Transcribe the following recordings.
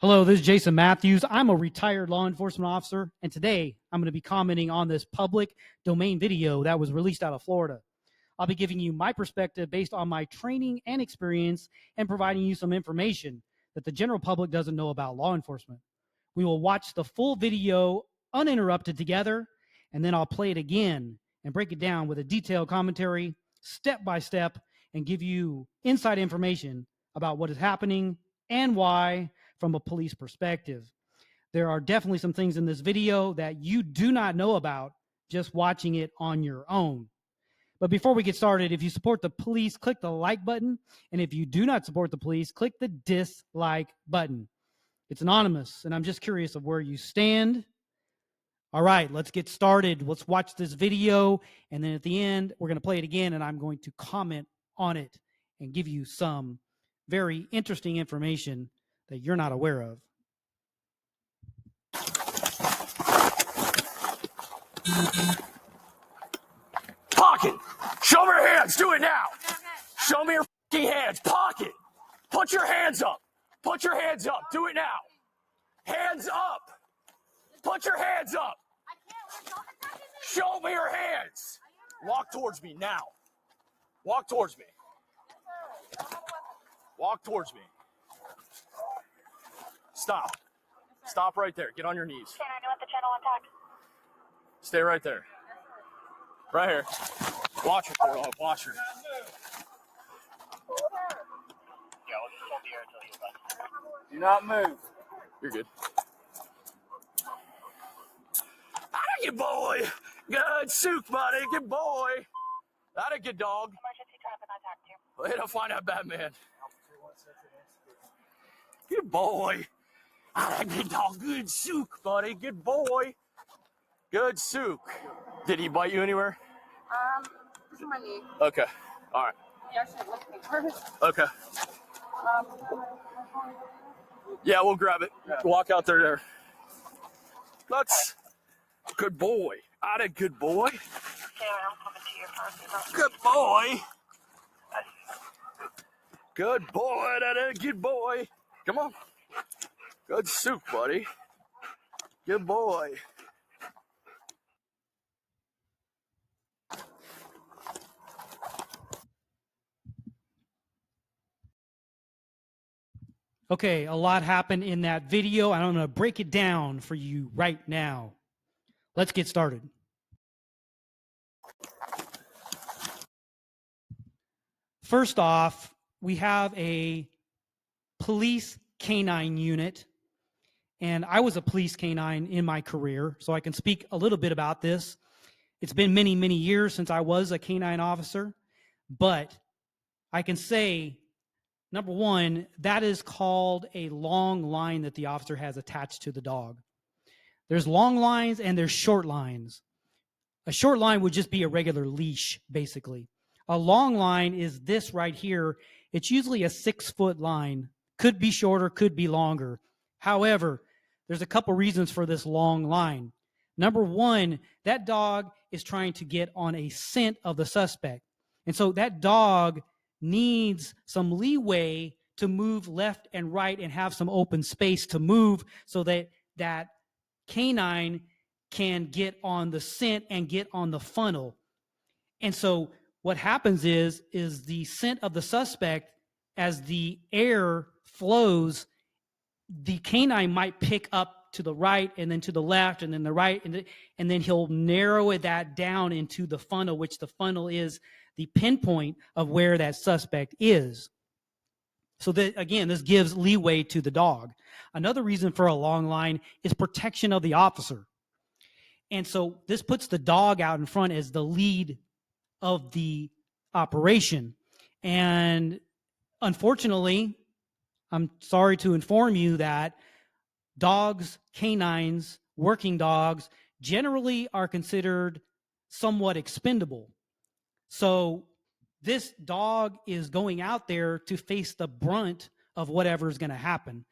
Hello, this is Jason Matthews. I'm a retired law enforcement officer, and today I'm going to be commenting on this public domain video that was released out of Florida. I'll be giving you my perspective based on my training and experience and providing you some information that the general public doesn't know about law enforcement. We will watch the full video uninterrupted together, and then I'll play it again and break it down with a detailed commentary, step by step, and give you inside information about what is happening and why from a police perspective. There are definitely some things in this video that you do not know about just watching it on your own. But before we get started, if you support the police, click the like button. And if you do not support the police, click the dislike button. It's anonymous, and I'm just curious of where you stand. All right, let's get started. Let's watch this video, and then at the end, we're going to play it again, and I'm going to comment on it and give you some very interesting information that you're not aware of. Pocket! Show me your hands! Do it now! Show me your f***ing hands! Pocket! Put your hands up! Put your hands up! Do it now! Hands up! Put your hands up! Show me your hands! Walk towards me now. Walk towards me. Walk towards me. Stop. Stop right there. Get on your knees. Can I let the channel untack? Stay right there. Right here. Watch her, Corlo. Watch her. Yeah, we'll just hold the air until you're done. Do not move. You're good. Atta good boy. Good souk, buddy. Good boy. Atta good dog. Emergency trap and attack you. Way to find out, Batman. Good boy. Atta good dog. Good souk, buddy. Good boy. Good souk. Did he bite you anywhere? This is my knee. Okay. All right. He actually licked me first. Okay. Yeah, we'll grab it. Walk out there. Let's. Good boy. Atta good boy. Okay, I'm coming to you first. Good boy. Good boy. Atta good boy. Come on. Good souk, buddy. Good boy. Okay, a lot happened in that video, and I'm going to break it down for you right now. Let's get started. First off, we have a police canine unit, and I was a police canine in my career, so I can speak a little bit about this. It's been many, many years since I was a canine officer, but I can say, number one, that is called a long line that the officer has attached to the dog. There's long lines and there's short lines. A short line would just be a regular leash, basically. A long line is this right here. It's usually a 6-foot line. Could be shorter, could be longer. However, there's a couple reasons for this long line. Number one, that dog is trying to get on a scent of the suspect. And so that dog needs some leeway to move left and right and have some open space to move so that that canine can get on the scent and get on the funnel. And so what happens is the scent of the suspect, as the air flows, the canine might pick up to the right and then to the left and then the right, and then he'll narrow that down into the funnel, which the funnel is the pinpoint of where that suspect is. So that, again, this gives leeway to the dog. Another reason for a long line is protection of the officer. And so this puts the dog out in front as the lead of the operation. And unfortunately, I'm sorry to inform you that dogs, canines, working dogs, generally are considered somewhat expendable. So this dog is going out there to face the brunt of whatever is going to happen.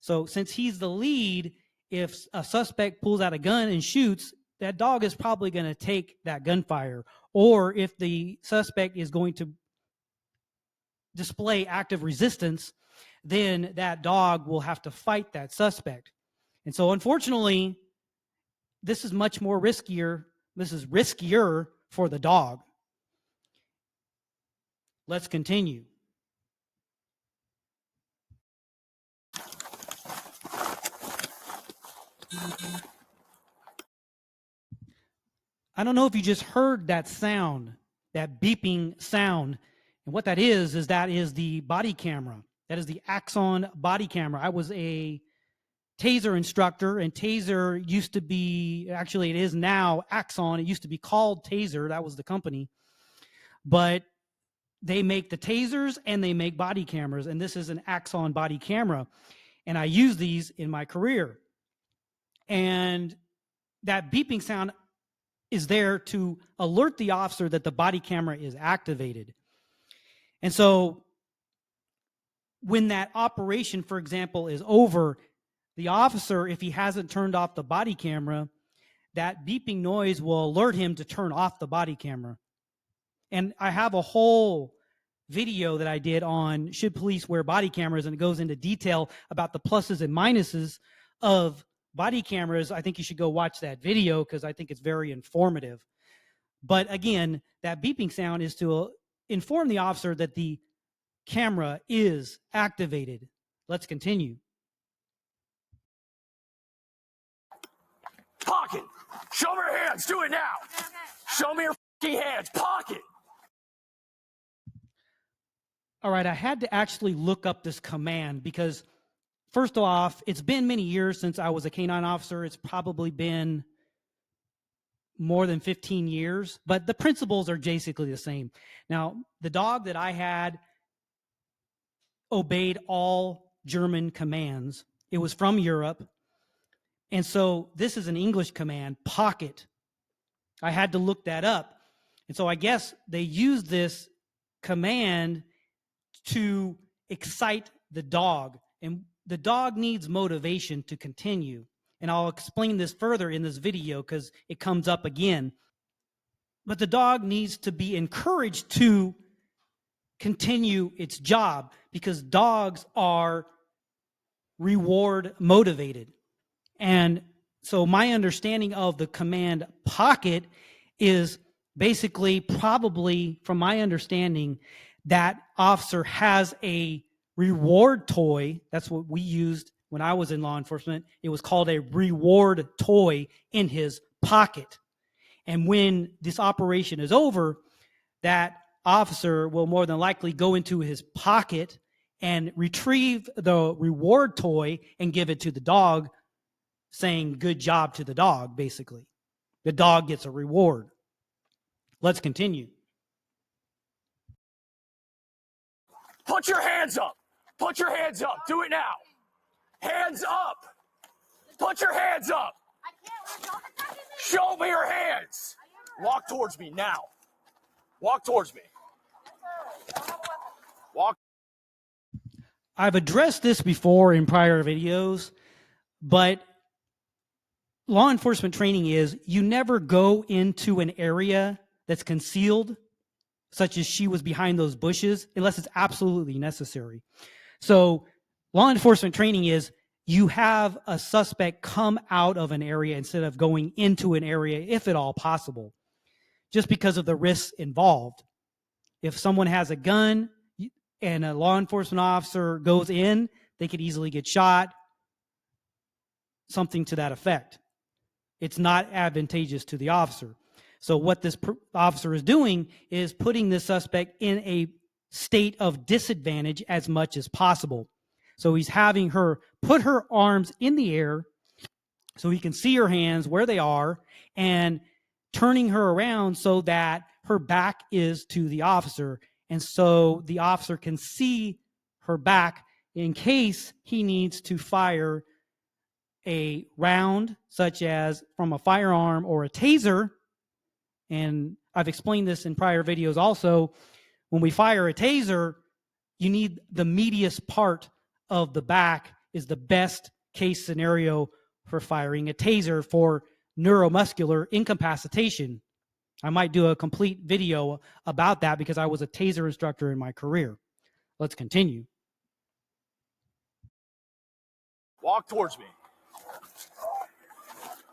So since he's the lead, if a suspect pulls out a gun and shoots, that dog is probably going to take that gunfire. Or if the suspect is going to display active resistance, then that dog will have to fight that suspect. And so unfortunately, this is much more riskier. This is riskier for the dog. Let's continue. I don't know if you just heard that sound, that beeping sound. And what that is the body camera. That is the Axon body camera. I was a taser instructor, and taser used to be, actually it is now Axon. It used to be called Taser. That was the company. But they make the tasers and they make body cameras, and this is an Axon body camera. And I use these in my career. And that beeping sound is there to alert the officer that the body camera is activated. And so when that operation, for example, is over, the officer, if he hasn't turned off the body camera, that beeping noise will alert him to turn off the body camera. And I have a whole video that I did on should police wear body cameras, and it goes into detail about the pluses and minuses of body cameras. I think you should go watch that video because I think it's very informative. But again, that beeping sound is to inform the officer that the camera is activated. Let's continue. Pocket. Show me your hands. Do it now. Show me your hands. Pocket. All right, I had to actually look up this command because, first off, it's been many years since I was a canine officer. It's probably been more than 15 years, but the principles are basically the same. Now, the dog that I had obeyed all German commands. It was from Europe. And so this is an English command, pocket. I had to look that up. And so I guess they used this command to excite the dog. And the dog needs motivation to continue. And I'll explain this further in this video because it comes up again. But the dog needs to be encouraged to continue its job because dogs are reward motivated. And so my understanding of the command pocket is basically, probably from my understanding, that officer has a reward toy. That's what we used when I was in law enforcement. It was called a reward toy in his pocket. And when this operation is over, that officer will more than likely go into his pocket and retrieve the reward toy and give it to the dog, saying good job to the dog, basically. The dog gets a reward. Let's continue. Put your hands up. Put your hands up. Do it now. Hands up. Put your hands up. Show me your hands. Walk towards me now. Walk towards me. Walk. I've addressed this before in prior videos, but law enforcement training is you never go into an area that's concealed, such as she was behind those bushes, unless it's absolutely necessary. So law enforcement training is you have a suspect come out of an area instead of going into an area, if at all possible, just because of the risks involved. If someone has a gun and a law enforcement officer goes in, they could easily get shot, something to that effect. It's not advantageous to the officer. So what this officer is doing is putting the suspect in a state of disadvantage as much as possible. So he's having her put her arms in the air so he can see her hands where they are and turning her around so that her back is to the officer. And so the officer can see her back in case he needs to fire a round, such as from a firearm or a taser. And I've explained this in prior videos also. When we fire a taser, you need the medius part of the back is the best case scenario for firing a taser for neuromuscular incapacitation. I might do a complete video about that because I was a taser instructor in my career. Let's continue. Walk towards me.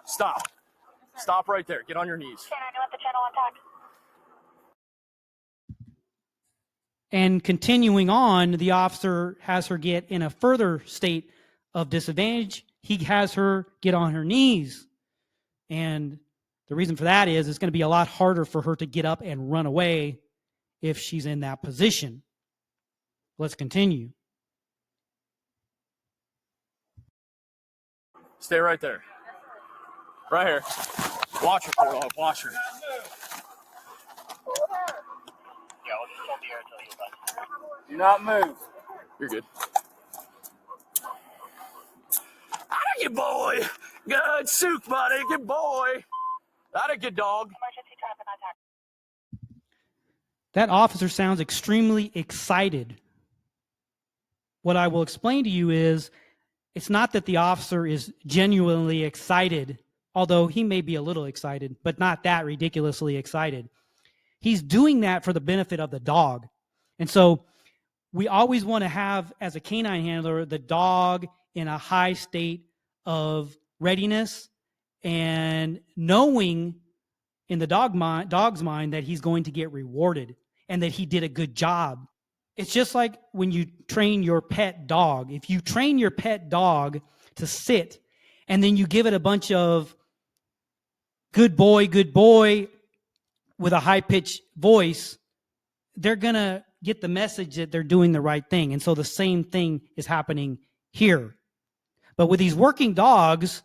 Stop. Stop right there. Get on your knees. Can I do at the channel on talk? And continuing on, the officer has her get in a further state of disadvantage. He has her get on her knees. And the reason for that is it's going to be a lot harder for her to get up and run away if she's in that position. Let's continue. Stay right there. Right here. Watch her, poor dog. Watch her. Yeah, we'll just hold the air until you're done. Do not move. You're good. Atta good boy. Good soup, buddy. Good boy. Atta good dog. Emergency traffic on talk. That officer sounds extremely excited. What I will explain to you is it's not that the officer is genuinely excited, although he may be a little excited, but not that ridiculously excited. He's doing that for the benefit of the dog. And so we always want to have, as a canine handler, the dog in a high state of readiness and knowing in the dog's mind that he's going to get rewarded and that he did a good job. It's just like when you train your pet dog. If you train your pet dog to sit and then you give it a bunch of good boy with a high-pitched voice, they're going to get the message that they're doing the right thing. And so the same thing is happening here. But with these working dogs,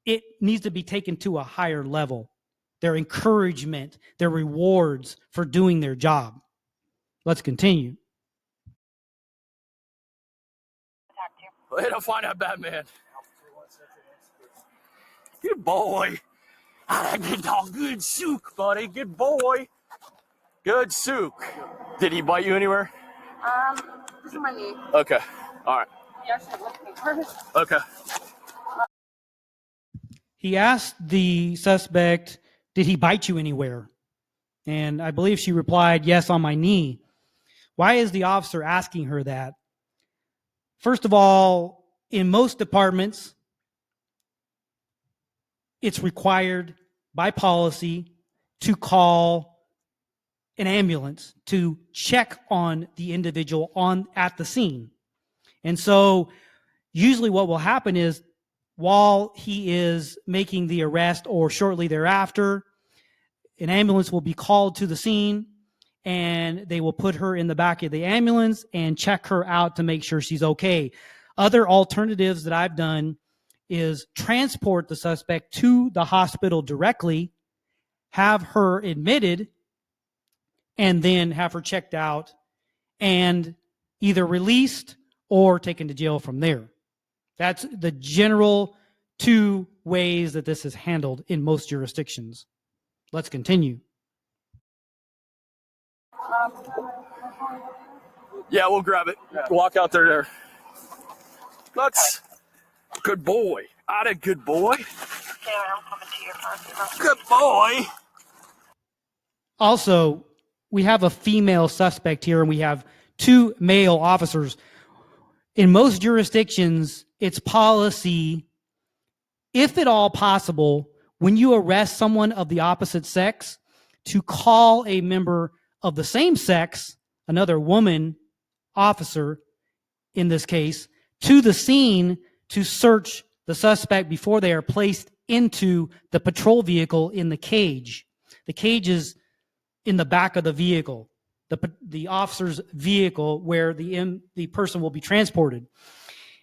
it needs to be taken to a higher level. Their encouragement, their rewards for doing their job. Let's continue. Way to find out, Batman. Good boy. Ah, good dog. Good sook, buddy. Good boy. Good sook. Did he bite you anywhere? This is my knee. Okay. All right. Yeah, she licked me first. Okay. He asked the suspect, did he bite you anywhere? And I believe she replied, yes, on my knee. Why is the officer asking her that? First of all, in most departments, it's required by policy to call an ambulance to check on the individual at the scene. And so usually what will happen is while he is making the arrest or shortly thereafter, an ambulance will be called to the scene and they will put her in the back of the ambulance and check her out to make sure she's okay. Other alternatives that I've done is transport the suspect to the hospital directly, have her admitted, and then have her checked out and either released or taken to jail from there. That's the general two ways that this is handled in most jurisdictions. Let's continue. Yeah, we'll grab it. Walk out there. Let's. Good boy. Atta good boy. Taylor, I'm coming to your car. Good boy. Also, we have a female suspect here and we have two male officers. In most jurisdictions, it's policy, if at all possible, when you arrest someone of the opposite sex, to call a member of the same sex, another woman officer in this case, to the scene to search the suspect before they are placed into the patrol vehicle in the cage. The cage is in the back of the vehicle, the officer's vehicle where the person will be transported.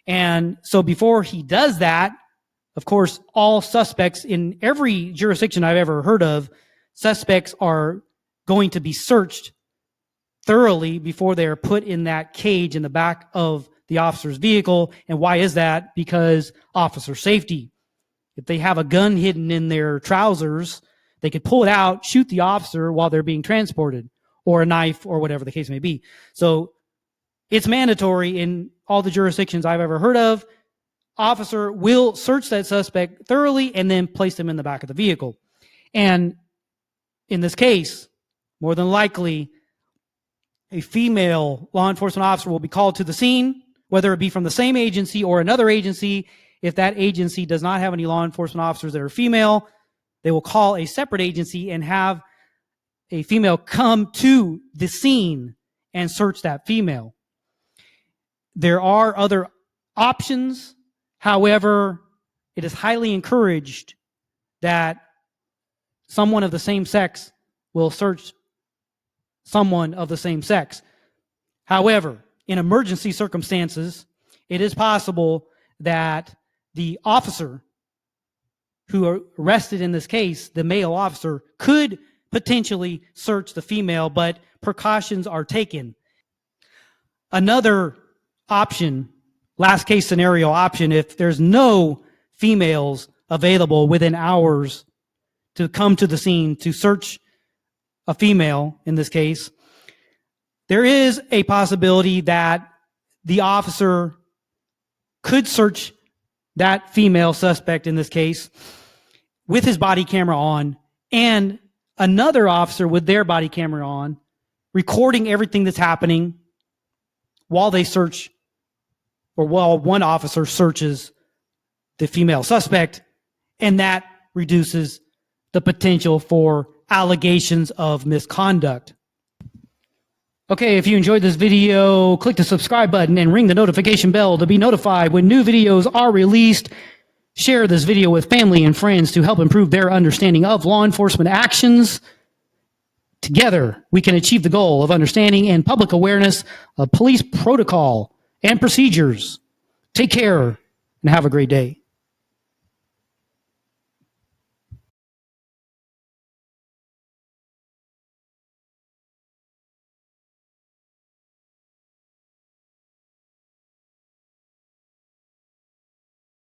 And so before he does that, of course, all suspects in every jurisdiction I've ever heard of, suspects are going to be searched thoroughly before they are put in that cage in the back of the officer's vehicle. And why is that? Because officer safety. If they have a gun hidden in their trousers, they could pull it out, shoot the officer while they're being transported, or a knife, or whatever the case may be. So it's mandatory in all the jurisdictions I've ever heard of. Officer will search that suspect thoroughly and then place them in the back of the vehicle. And in this case, more than likely, a female law enforcement officer will be called to the scene, whether it be from the same agency or another agency. If that agency does not have any law enforcement officers that are female, they will call a separate agency and have a female come to the scene and search that female. There are other options. However, it is highly encouraged that someone of the same sex will search someone of the same sex. However, in emergency circumstances, it is possible that the officer who arrested in this case, the male officer, could potentially search the female, but precautions are taken. Another option, last case scenario option, if there's no females available within hours to come to the scene to search a female in this case, there is a possibility that the officer could search that female suspect in this case with his body camera on, and another officer with their body camera on, recording everything that's happening while they search, or while one officer searches the female suspect, and that reduces the potential for allegations of misconduct. Okay, if you enjoyed this video, click the subscribe button and ring the notification bell to be notified when new videos are released. Share this video with family and friends to help improve their understanding of law enforcement actions. Together, we can achieve the goal of understanding and public awareness of police protocol and procedures. Take care and have a great day.